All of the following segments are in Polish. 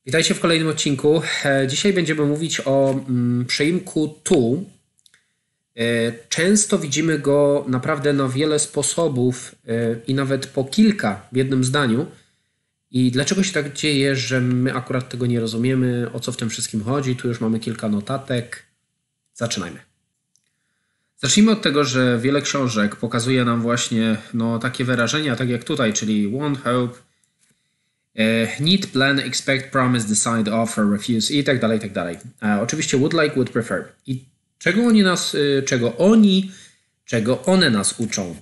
Witajcie w kolejnym odcinku. Dzisiaj będziemy mówić o przeimku to. Często widzimy go naprawdę na wiele sposobów i nawet po kilka w jednym zdaniu. I dlaczego się tak dzieje, że my akurat tego nie rozumiemy, o co w tym wszystkim chodzi? Tu już mamy kilka notatek. Zaczynajmy. Zacznijmy od tego, że wiele książek pokazuje nam właśnie takie wyrażenia, tak jak tutaj, czyli want, hope, need, plan, expect, promise, decide, offer, refuse i tak dalej, i tak dalej. Oczywiście would like, would prefer. I czego one nas uczą?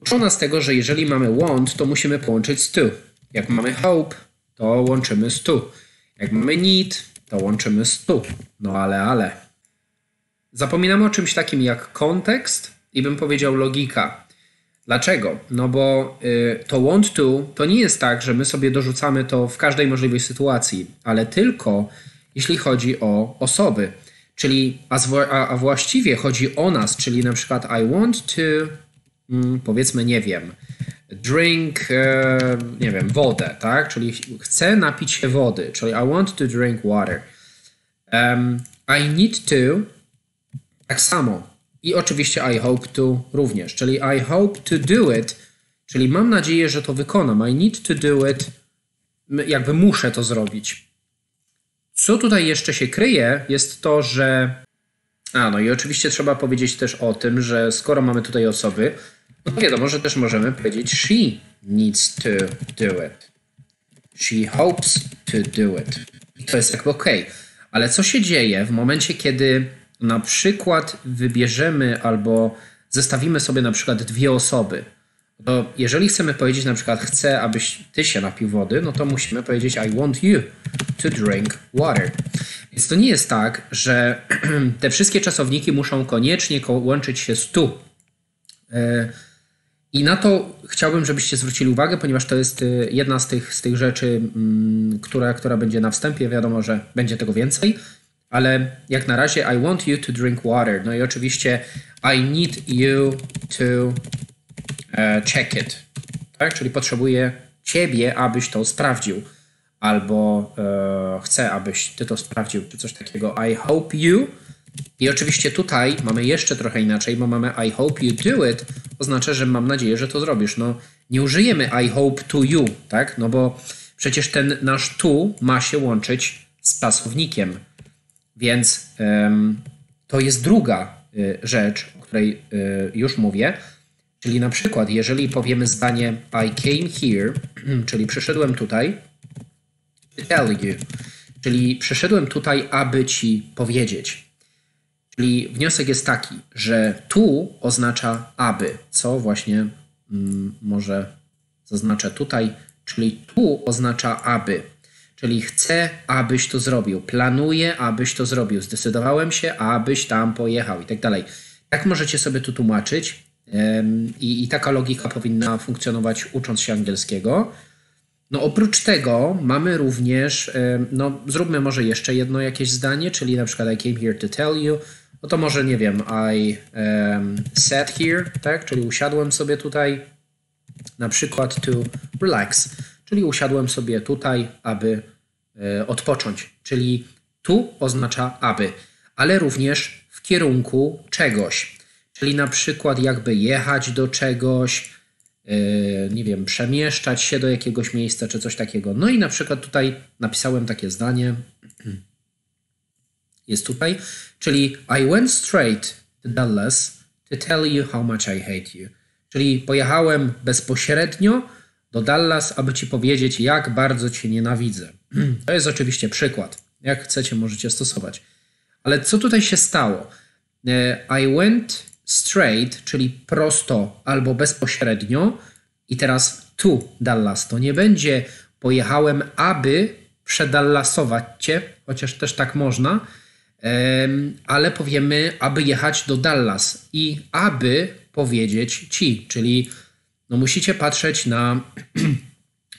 Uczą nas tego, że jeżeli mamy want, to musimy połączyć z to. Jak mamy hope, to łączymy z to. Jak mamy need, to łączymy z to. No ale. Zapominamy o czymś takim jak kontekst i bym powiedział logika. Dlaczego? No bo to want to to nie jest tak, że my sobie dorzucamy to w każdej możliwej sytuacji, ale tylko jeśli chodzi o osoby. Czyli, a właściwie chodzi o nas, czyli na przykład I want to, powiedzmy, nie wiem, drink, wodę, tak? Czyli chcę napić się wody, czyli I want to drink water. I need to, tak samo. I oczywiście I hope to również, czyli I hope to do it, czyli mam nadzieję, że to wykonam. I need to do it, jakby muszę to zrobić. Co tutaj jeszcze się kryje, jest to, że... i oczywiście trzeba powiedzieć też o tym, że skoro mamy tutaj osoby, no wiadomo, że też możemy powiedzieć she needs to do it. She hopes to do it. I to jest jakby okej. Ale co się dzieje w momencie, kiedy na przykład wybierzemy albo zestawimy sobie na przykład dwie osoby? To jeżeli chcemy powiedzieć na przykład chcę, abyś ty się napił wody, no to musimy powiedzieć I want you to drink water. Więc to nie jest tak, że te wszystkie czasowniki muszą koniecznie łączyć się z to. I na to chciałbym, żebyście zwrócili uwagę, ponieważ to jest jedna z tych rzeczy, która będzie na wstępie. Wiadomo, że będzie tego więcej, ale jak na razie I want you to drink water. No i oczywiście I need you to check it. Tak? Czyli potrzebuję ciebie, abyś to sprawdził. Albo chcę, abyś ty to sprawdził, czy coś takiego. I hope you. I oczywiście tutaj mamy jeszcze trochę inaczej, bo mamy I hope you do it. Oznacza, że mam nadzieję, że to zrobisz. No, nie użyjemy I hope to you, tak? No bo przecież ten nasz to ma się łączyć z czasownikiem. Więc to jest druga rzecz, o której już mówię. Czyli na przykład, jeżeli powiemy zdanie I came here, czyli przyszedłem tutaj, to tell you, czyli przyszedłem tutaj, aby ci powiedzieć. Czyli wniosek jest taki, że tu oznacza aby, co właśnie może zaznaczę tutaj, czyli tu oznacza aby. Czyli chcę, abyś to zrobił, planuję, abyś to zrobił, zdecydowałem się, abyś tam pojechał i tak dalej. Tak możecie sobie tu tłumaczyć i taka logika powinna funkcjonować ucząc się angielskiego. No oprócz tego mamy również, zróbmy może jeszcze jedno jakieś zdanie, czyli na przykład I came here to tell you, no to może nie wiem, I sat here, tak, czyli usiadłem sobie tutaj, na przykład to relax, czyli usiadłem sobie tutaj, aby odpocząć, czyli tu oznacza aby, ale również w kierunku czegoś, czyli na przykład jakby jechać do czegoś, nie wiem, przemieszczać się do jakiegoś miejsca czy coś takiego. No i na przykład tutaj napisałem takie zdanie, jest tutaj, czyli I went straight to Dallas to tell you how much I hate you. Czyli pojechałem bezpośrednio do Dallas, aby ci powiedzieć, jak bardzo cię nienawidzę. To jest oczywiście przykład. Jak chcecie, możecie stosować. Ale co tutaj się stało? I went straight, czyli prosto albo bezpośrednio i teraz to Dallas. To nie będzie pojechałem, aby przedallasować cię, chociaż też tak można, ale powiemy, aby jechać do Dallas i aby powiedzieć ci, czyli musicie patrzeć na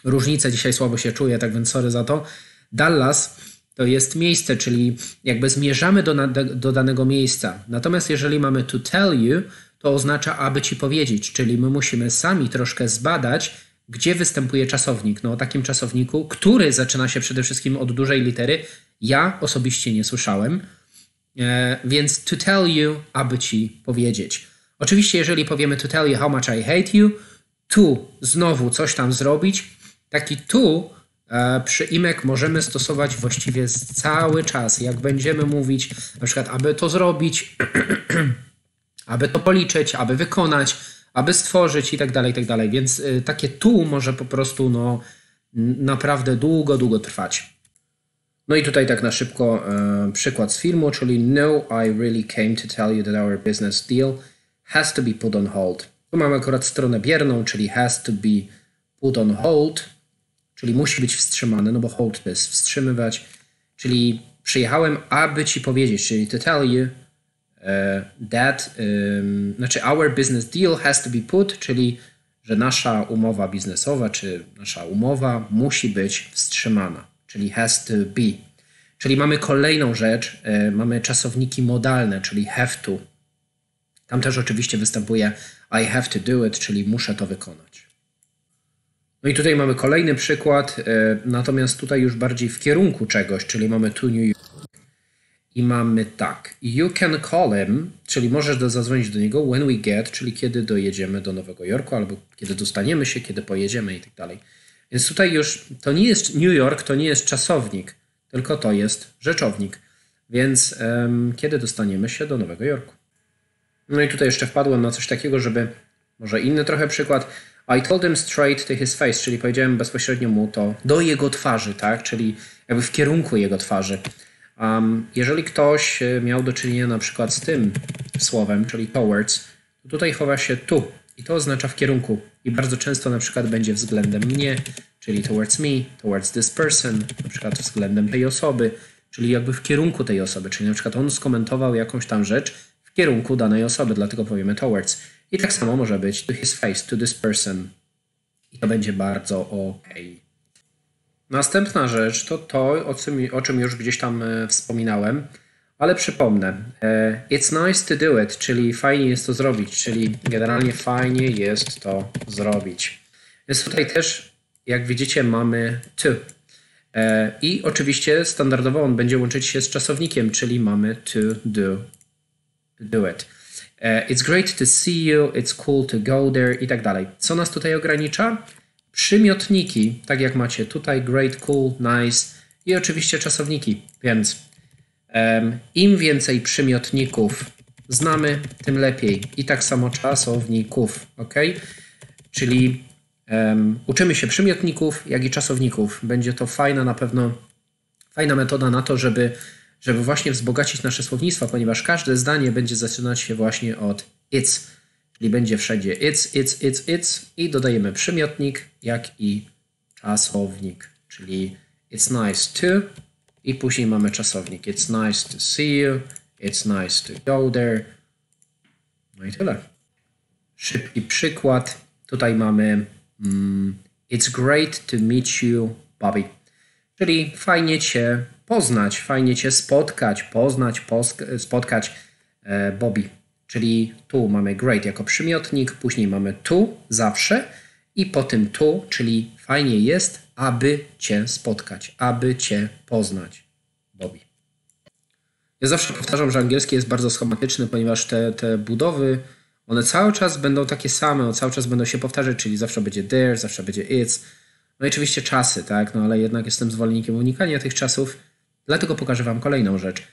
różnicę. Dzisiaj słabo się czuję, tak więc sorry za to. Dallas to jest miejsce, czyli jakby zmierzamy do danego miejsca. Natomiast jeżeli mamy to tell you, to oznacza, aby ci powiedzieć, czyli my musimy sami troszkę zbadać, gdzie występuje czasownik. No o takim czasowniku, który zaczyna się przede wszystkim od dużej litery, ja osobiście nie słyszałem. Więc to tell you, aby ci powiedzieć. Oczywiście, jeżeli powiemy to tell you how much I hate you, to znowu coś tam zrobić. Taki to przyimek możemy stosować właściwie cały czas. Jak będziemy mówić, na przykład, aby to zrobić, aby to policzyć, aby wykonać, aby stworzyć i tak dalej, i tak dalej. Więc takie to może po prostu naprawdę długo, długo trwać. No i tutaj tak na szybko przykład z filmu, czyli No, I really came to tell you that our business deal has to be put on hold. Tu mamy akurat stronę bierną, czyli has to be put on hold, czyli musi być wstrzymane, no bo hold to jest wstrzymywać, czyli przyjechałem, aby ci powiedzieć, czyli to tell you that, znaczy our business deal has to be put, czyli że nasza umowa biznesowa, czy nasza umowa musi być wstrzymana, czyli has to be. Czyli mamy kolejną rzecz, mamy czasowniki modalne, czyli have to. Tam też oczywiście występuje I have to do it, czyli muszę to wykonać. No i tutaj mamy kolejny przykład, natomiast tutaj już bardziej w kierunku czegoś, czyli mamy to New York i mamy tak. You can call him, czyli możesz zadzwonić do niego when we get, czyli kiedy dojedziemy do Nowego Jorku, albo kiedy dostaniemy się, kiedy pojedziemy i tak dalej. Więc tutaj już to nie jest New York, to nie jest czasownik, tylko to jest rzeczownik. Więc kiedy dostaniemy się do Nowego Jorku? No i tutaj jeszcze wpadłem na coś takiego, żeby może inny trochę przykład. I told him straight to his face, czyli powiedziałem bezpośrednio mu to do jego twarzy, tak? Czyli jakby w kierunku jego twarzy. Jeżeli ktoś miał do czynienia na przykład z tym słowem, czyli towards, to tutaj chowa się to i to oznacza w kierunku. I bardzo często na przykład będzie względem mnie, czyli towards me, towards this person, na przykład względem tej osoby, czyli jakby w kierunku tej osoby, czyli na przykład on skomentował jakąś tam rzecz w kierunku danej osoby, dlatego powiemy towards. I tak samo może być to his face, to this person. I to będzie bardzo ok. Następna rzecz to to, o czym już gdzieś tam wspominałem, ale przypomnę. It's nice to do it, czyli fajnie jest to zrobić, czyli generalnie fajnie jest to zrobić. Więc tutaj też, jak widzicie, mamy to. I oczywiście standardowo on będzie łączyć się z czasownikiem, czyli mamy to do it. It's great to see you, it's cool to go there i tak dalej. Co nas tutaj ogranicza? Przymiotniki, tak jak macie tutaj, great, cool, nice i oczywiście czasowniki, więc im więcej przymiotników znamy, tym lepiej. I tak samo czasowników, ok? Czyli uczymy się przymiotników, jak i czasowników. Będzie to na pewno fajna metoda na to, żeby właśnie wzbogacić nasze słownictwo, ponieważ każde zdanie będzie zaczynać się właśnie od it's. Czyli będzie wszędzie it's i dodajemy przymiotnik, jak i czasownik. Czyli it's nice to i później mamy czasownik. It's nice to see you, it's nice to go there. No i tyle. Szybki przykład. Tutaj mamy it's great to meet you, Bobby. Czyli fajnie Cię poznać, fajnie Cię spotkać, spotkać, Bobby. Czyli tu mamy great jako przymiotnik, później mamy to zawsze i po tym to, czyli fajnie jest, aby Cię spotkać, aby Cię poznać, Bobby. Ja zawsze powtarzam, że angielski jest bardzo schematyczny, ponieważ te budowy, one cały czas będą takie same, one cały czas będą się powtarzać, czyli zawsze będzie there, zawsze będzie it's. No i oczywiście czasy, tak, no ale jednak jestem zwolennikiem unikania tych czasów, dlatego pokażę Wam kolejną rzecz.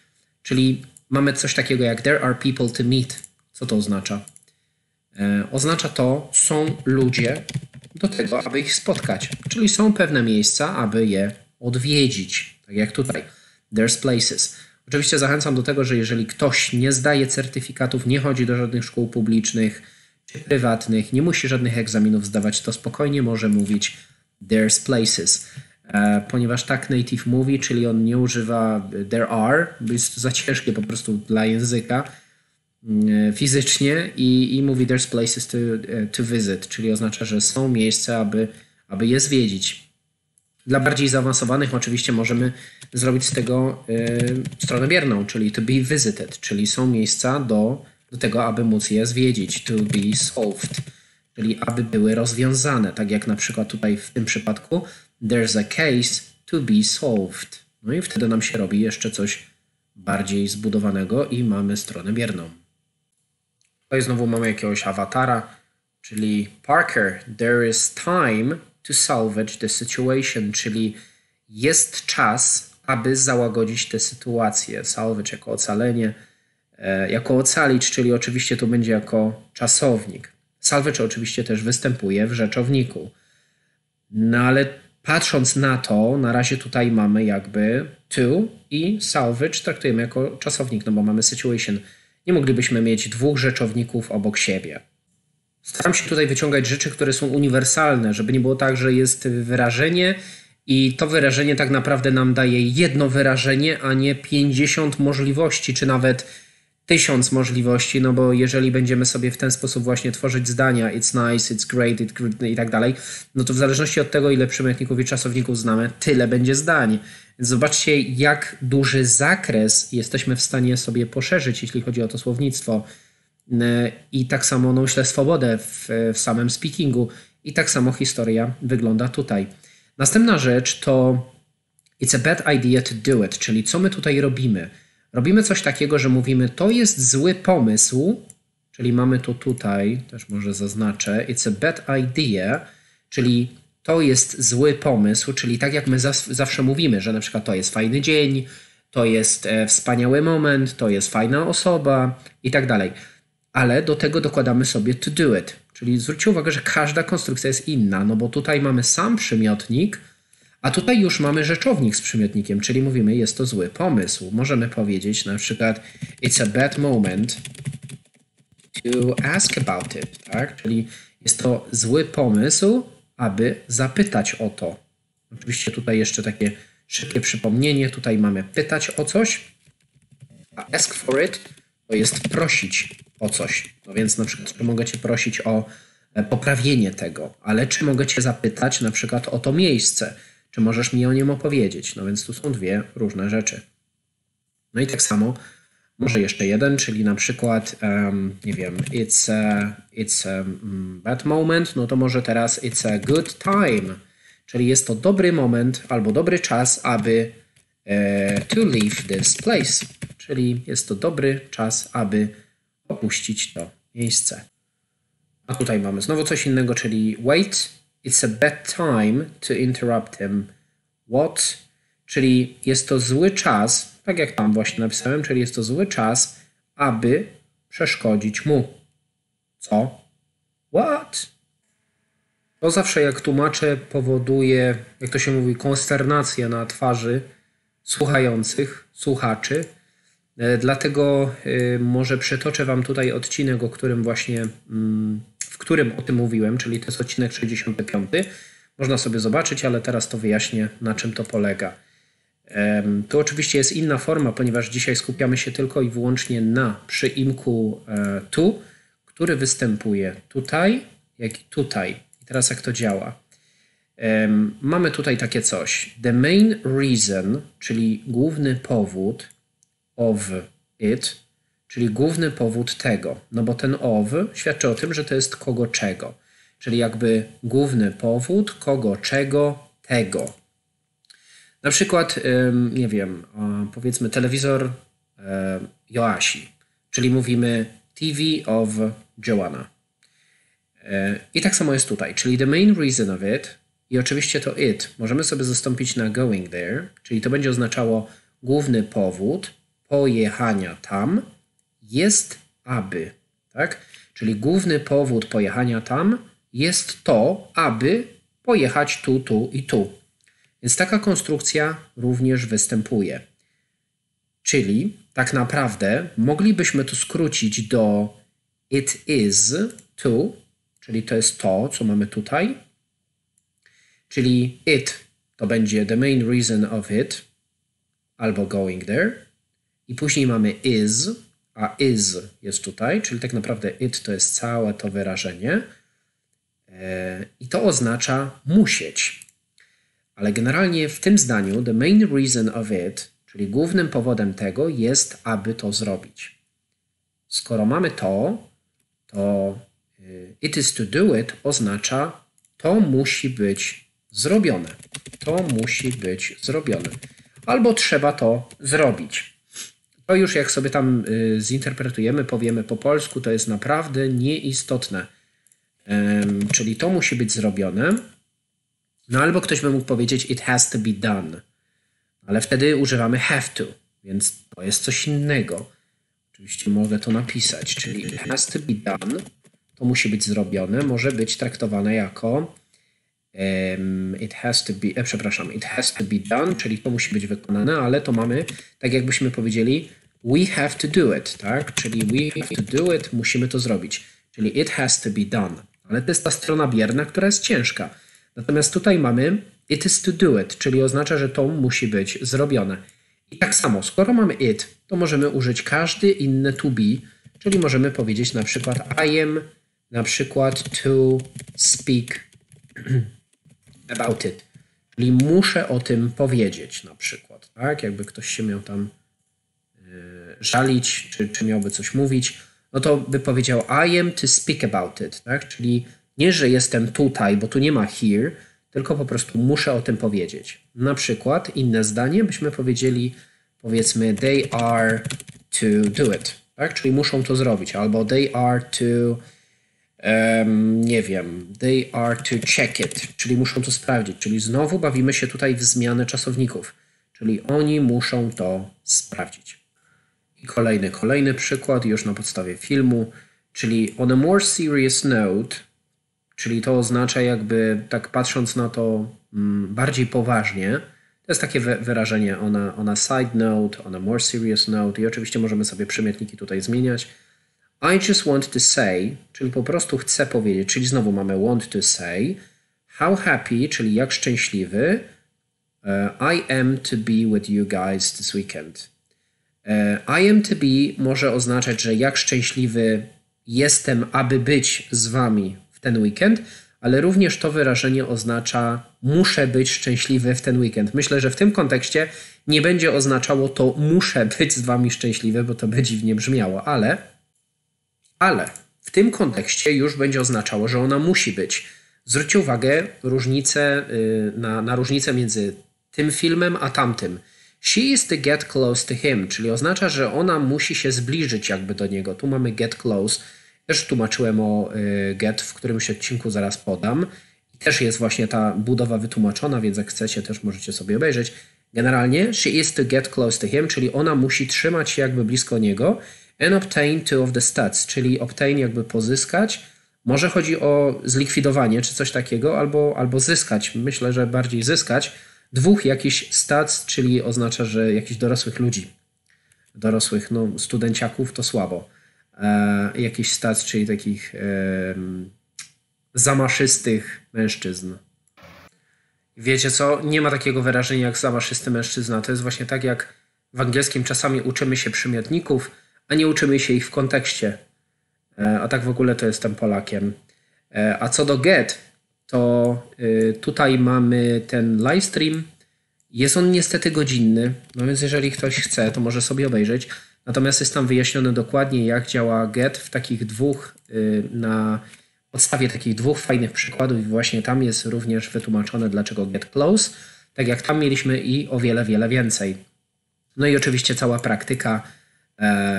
Czyli mamy coś takiego jak there are people to meet. Co to oznacza? Oznacza to, są ludzie do tego, aby ich spotkać. Czyli są pewne miejsca, aby je odwiedzić. Tak jak tutaj. There's places. Oczywiście zachęcam do tego, że jeżeli ktoś nie zdaje certyfikatów, nie chodzi do żadnych szkół publicznych czy prywatnych, nie musi żadnych egzaminów zdawać, to spokojnie może mówić there's places. Ponieważ tak native mówi, czyli on nie używa there are, bo jest to za ciężkie po prostu dla języka fizycznie i mówi there's places to visit, czyli oznacza, że są miejsca, aby je zwiedzić. Dla bardziej zaawansowanych oczywiście możemy zrobić z tego stronę bierną, czyli to be visited, czyli są miejsca do tego, aby móc je zwiedzić, to be solved, czyli aby były rozwiązane, tak jak na przykład tutaj w tym przypadku there's a case to be solved. No i wtedy nam się robi jeszcze coś bardziej zbudowanego i mamy stronę bierną. Tutaj znowu mamy jakiegoś awatara, czyli Parker, there is time to salvage the situation, czyli jest czas, aby załagodzić tę sytuację. Salvage jako ocalenie, jako ocalić, czyli oczywiście tu będzie jako czasownik. Salvage oczywiście też występuje w rzeczowniku. No ale patrząc na to, na razie tutaj mamy jakby to i salvage traktujemy jako czasownik, no bo mamy situation. Nie moglibyśmy mieć dwóch rzeczowników obok siebie. Staram się tutaj wyciągać rzeczy, które są uniwersalne, żeby nie było tak, że jest wyrażenie i to wyrażenie tak naprawdę nam daje jedno wyrażenie, a nie 50 możliwości, czy nawet 1000 możliwości, no bo jeżeli będziemy sobie w ten sposób właśnie tworzyć zdania it's nice, it's great, it's good i tak dalej, no to w zależności od tego, ile przymiotników i czasowników znamy, tyle będzie zdań. Więc zobaczcie, jak duży zakres jesteśmy w stanie sobie poszerzyć, jeśli chodzi o to słownictwo. I tak samo, no myślę, swobodę w samym speakingu. I tak samo historia wygląda tutaj. Następna rzecz to it's a bad idea to do it, czyli co my tutaj robimy? Robimy coś takiego, że mówimy, to jest zły pomysł, czyli mamy to tutaj, też może zaznaczę, it's a bad idea, czyli to jest zły pomysł, czyli tak jak my zawsze mówimy, że na przykład to jest fajny dzień, to jest wspaniały moment, to jest fajna osoba i tak dalej. Ale do tego dokładamy sobie to do it, czyli zwróćcie uwagę, że każda konstrukcja jest inna, no bo tutaj mamy sam przymiotnik, a tutaj już mamy rzeczownik z przymiotnikiem, czyli mówimy, jest to zły pomysł. Możemy powiedzieć na przykład it's a bad moment to ask about it, tak? Czyli jest to zły pomysł, aby zapytać o to. Oczywiście tutaj jeszcze takie szybkie przypomnienie. Tutaj mamy pytać o coś, a ask for it to jest prosić o coś. No więc na przykład czy mogę Cię prosić o poprawienie tego, ale czy mogę Cię zapytać na przykład o to miejsce, czy możesz mi o nim opowiedzieć? No więc tu są dwie różne rzeczy. No i tak samo może jeszcze jeden, czyli na przykład nie wiem, it's a bad moment, no to może teraz it's a good time, czyli jest to dobry moment albo dobry czas, aby to leave this place, czyli jest to dobry czas, aby opuścić to miejsce. A tutaj mamy znowu coś innego, czyli wait, it's a bad time to interrupt him. What? Czyli jest to zły czas, tak jak tam właśnie napisałem, czyli jest to zły czas, aby przeszkodzić mu. Co? What? To zawsze jak tłumaczę powoduje, jak to się mówi, konsternację na twarzy słuchających, słuchaczy. Dlatego może przytoczę Wam tutaj odcinek, o którym właśnie, w którym o tym mówiłem, czyli to jest odcinek 65. Można sobie zobaczyć, ale teraz to wyjaśnię, na czym to polega. To oczywiście jest inna forma, ponieważ dzisiaj skupiamy się tylko i wyłącznie na przyimku to, który występuje tutaj, jak i tutaj. I teraz jak to działa? Mamy tutaj takie coś. The main reason, czyli główny powód of it, czyli główny powód tego. No bo ten of świadczy o tym, że to jest kogo czego. Czyli jakby główny powód kogo czego tego. Na przykład, nie wiem, powiedzmy telewizor Joasi, czyli mówimy TV of Joanna. I tak samo jest tutaj, czyli the main reason of it i oczywiście to it możemy sobie zastąpić na going there, czyli to będzie oznaczało główny powód pojechania tam jest aby, tak? Czyli główny powód pojechania tam jest to, aby pojechać tu, tu i tu. Więc taka konstrukcja również występuje. Czyli tak naprawdę moglibyśmy to skrócić do it is to, czyli to jest to, co mamy tutaj. Czyli it to będzie the main reason of it albo going there. I później mamy is, a is jest tutaj, czyli tak naprawdę it to jest całe to wyrażenie. I to oznacza musieć. Ale generalnie w tym zdaniu the main reason of it, czyli głównym powodem tego jest, aby to zrobić. Skoro mamy to it is to do it oznacza to musi być zrobione. To musi być zrobione. Albo trzeba to zrobić. To już jak sobie tam zinterpretujemy, powiemy po polsku, to jest naprawdę nieistotne. Czyli to musi być zrobione. No albo ktoś by mógł powiedzieć it has to be done. Ale wtedy używamy have to, więc to jest coś innego. Oczywiście mogę to napisać, czyli it has to be done, to musi być zrobione, może być traktowane jako it has to be done, czyli to musi być wykonane, ale to mamy, tak jakbyśmy powiedzieli, we have to do it, tak? Czyli we have to do it, musimy to zrobić, czyli it has to be done. Ale to jest ta strona bierna, która jest ciężka. Natomiast tutaj mamy it is to do it, czyli oznacza, że to musi być zrobione. I tak samo, skoro mamy it, to możemy użyć każdy inny to be, czyli możemy powiedzieć na przykład I am na przykład to speak about it. Czyli muszę o tym powiedzieć na przykład. Tak? Jakby ktoś się miał tam żalić, czy miałby coś mówić, no to by powiedział I am to speak about it. Tak? Czyli nie, że jestem tutaj, bo tu nie ma here, tylko po prostu muszę o tym powiedzieć. Na przykład inne zdanie byśmy powiedzieli, powiedzmy they are to do it. Tak? Czyli muszą to zrobić. Albo they are to nie wiem, they are to check it, czyli muszą to sprawdzić. Czyli znowu bawimy się tutaj w zmianę czasowników. Czyli oni muszą to sprawdzić. I kolejny przykład już na podstawie filmu, czyli on a more serious note, czyli to oznacza jakby tak patrząc na to bardziej poważnie. To jest takie wyrażenie on a side note, on a more serious note i oczywiście możemy sobie przymiotniki tutaj zmieniać. I just want to say, czyli po prostu chcę powiedzieć, czyli znowu mamy want to say, how happy, czyli jak szczęśliwy, I am to be with you guys this weekend. I am to be może oznaczać, że jak szczęśliwy jestem, aby być z wami w ten weekend, ale również to wyrażenie oznacza muszę być szczęśliwy w ten weekend. Myślę, że w tym kontekście nie będzie oznaczało to muszę być z wami szczęśliwy, bo to by dziwnie brzmiało, ale w tym kontekście już będzie oznaczało, że ona musi być. Zwróćcie uwagę na różnicę między tym filmem a tamtym. She is to get close to him, czyli oznacza, że ona musi się zbliżyć jakby do niego. Tu mamy get close. Też tłumaczyłem o get w którymś odcinku, zaraz podam. I też jest właśnie ta budowa wytłumaczona, więc jak chcecie, też możecie sobie obejrzeć. Generalnie she is to get close to him, czyli ona musi trzymać się jakby blisko niego. And obtain two of the stats, czyli obtain jakby pozyskać. Może chodzi o zlikwidowanie czy coś takiego, albo zyskać. Myślę, że bardziej zyskać. Dwóch jakichś stats, czyli oznacza, że jakichś dorosłych ludzi. Dorosłych, no studenciaków to słabo. Jakichś stats, czyli takich zamaszystych mężczyzn. Wiecie co? Nie ma takiego wyrażenia jak zamaszysty mężczyzna. To jest właśnie tak jak w angielskim czasami uczymy się przymiotników, a nie uczymy się ich w kontekście. A tak w ogóle to jestem Polakiem. A co do get, to tutaj mamy ten livestream. Jest on niestety godzinny, no więc jeżeli ktoś chce, to może sobie obejrzeć. Natomiast jest tam wyjaśnione dokładnie, jak działa get w takich dwóch, na podstawie takich dwóch fajnych przykładów. I właśnie tam jest również wytłumaczone, dlaczego get close. Tak jak tam mieliśmy i o wiele, wiele więcej. No i oczywiście cała praktyka,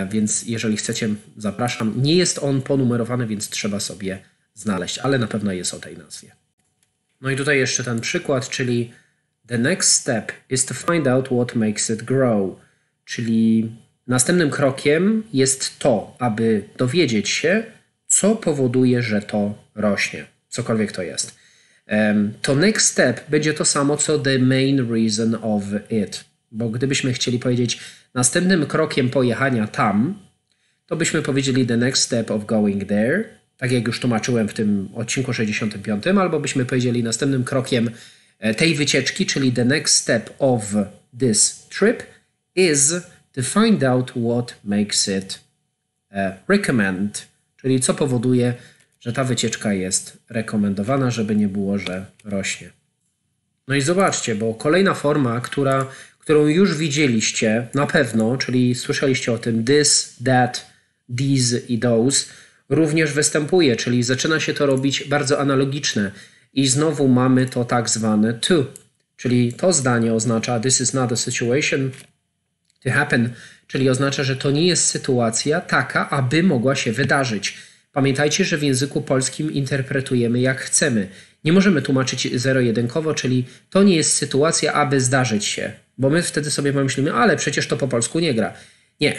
więc jeżeli chcecie, zapraszam. Nie jest on ponumerowany, więc trzeba sobie znaleźć, ale na pewno jest o tej nazwie. No i tutaj jeszcze ten przykład, czyli the next step is to find out what makes it grow, czyli następnym krokiem jest to, aby dowiedzieć się, co powoduje, że to rośnie, cokolwiek to jest. To next step będzie to samo, co the main reason of it, bo gdybyśmy chcieli powiedzieć następnym krokiem pojechania tam, to byśmy powiedzieli the next step of going there, tak jak już tłumaczyłem w tym odcinku 65, albo byśmy powiedzieli następnym krokiem tej wycieczki, czyli the next step of this trip is to find out what makes it recommend, czyli co powoduje, że ta wycieczka jest rekomendowana, żeby nie było, że rośnie. No i zobaczcie, bo kolejna forma, którą już widzieliście na pewno, czyli słyszeliście o tym this, that, these i those, również występuje, czyli zaczyna się to robić bardzo analogiczne. I znowu mamy to tak zwane to, czyli to zdanie oznacza this is not a situation to happen, czyli oznacza, że to nie jest sytuacja taka, aby mogła się wydarzyć. Pamiętajcie, że w języku polskim interpretujemy jak chcemy. Nie możemy tłumaczyć zero-jedynkowo, czyli to nie jest sytuacja, aby zdarzyć się. Bo my wtedy sobie pomyślimy, ale przecież to po polsku nie gra. Nie.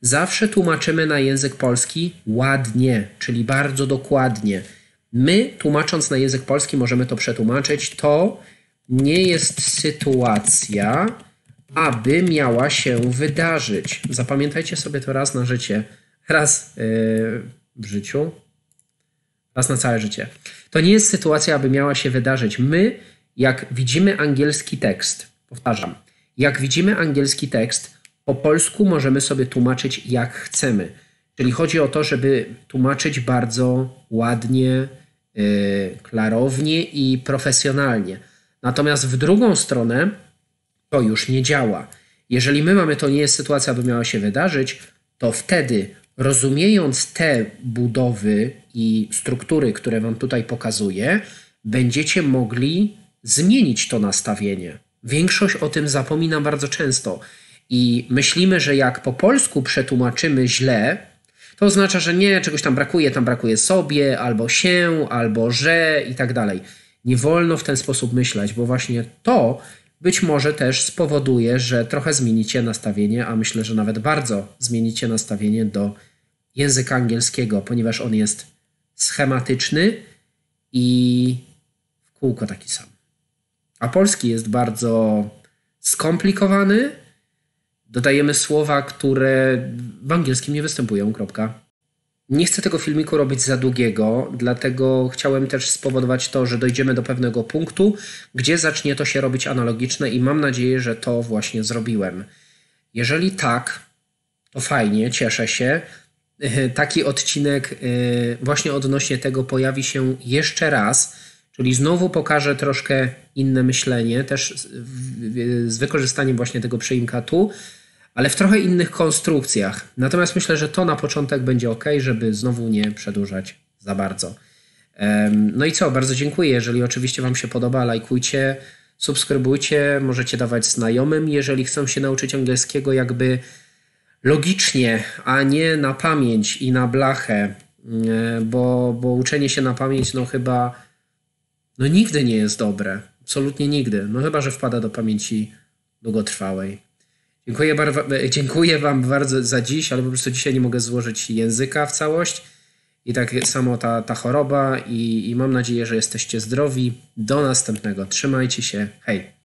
Zawsze tłumaczymy na język polski ładnie, czyli bardzo dokładnie. My, tłumacząc na język polski, możemy to przetłumaczyć. To nie jest sytuacja, aby miała się wydarzyć. Zapamiętajcie sobie to raz na życie. Raz w życiu. Raz na całe życie. To nie jest sytuacja, aby miała się wydarzyć. My, jak widzimy angielski tekst, powtarzam, jak widzimy angielski tekst, po polsku możemy sobie tłumaczyć jak chcemy. Czyli chodzi o to, żeby tłumaczyć bardzo ładnie, klarownie i profesjonalnie. Natomiast w drugą stronę to już nie działa. Jeżeli my mamy to nie jest sytuacja, aby miała się wydarzyć, to wtedy rozumiejąc te budowy i struktury, które wam tutaj pokazuję, będziecie mogli zmienić to nastawienie. Większość o tym zapomina bardzo często. I myślimy, że jak po polsku przetłumaczymy źle, to oznacza, że nie, czegoś tam brakuje sobie, albo się, albo że i tak dalej. Nie wolno w ten sposób myśleć, bo właśnie to być może też spowoduje, że trochę zmienicie nastawienie, a myślę, że nawet bardzo zmienicie nastawienie do języka angielskiego, ponieważ on jest schematyczny i w kółko taki sam. A polski jest bardzo skomplikowany. Dodajemy słowa, które w angielskim nie występują, kropka. Nie chcę tego filmiku robić za długiego, dlatego chciałem też spowodować to, że dojdziemy do pewnego punktu, gdzie zacznie to się robić analogiczne i mam nadzieję, że to właśnie zrobiłem. Jeżeli tak, to fajnie, cieszę się. Taki odcinek właśnie odnośnie tego pojawi się jeszcze raz, czyli znowu pokażę troszkę inne myślenie, też z wykorzystaniem właśnie tego przyimka tu, ale w trochę innych konstrukcjach. Natomiast myślę, że to na początek będzie ok, żeby znowu nie przedłużać za bardzo. No i co, bardzo dziękuję. Jeżeli oczywiście wam się podoba, lajkujcie, subskrybujcie, możecie dawać znajomym, jeżeli chcą się nauczyć angielskiego jakby logicznie, a nie na pamięć i na blachę, bo uczenie się na pamięć chyba nigdy nie jest dobre. Absolutnie nigdy. Chyba, że wpada do pamięci długotrwałej. Dziękuję wam bardzo za dziś, ale po prostu dzisiaj nie mogę złożyć języka w całość. I tak samo ta choroba i mam nadzieję, że jesteście zdrowi. Do następnego. Trzymajcie się. Hej.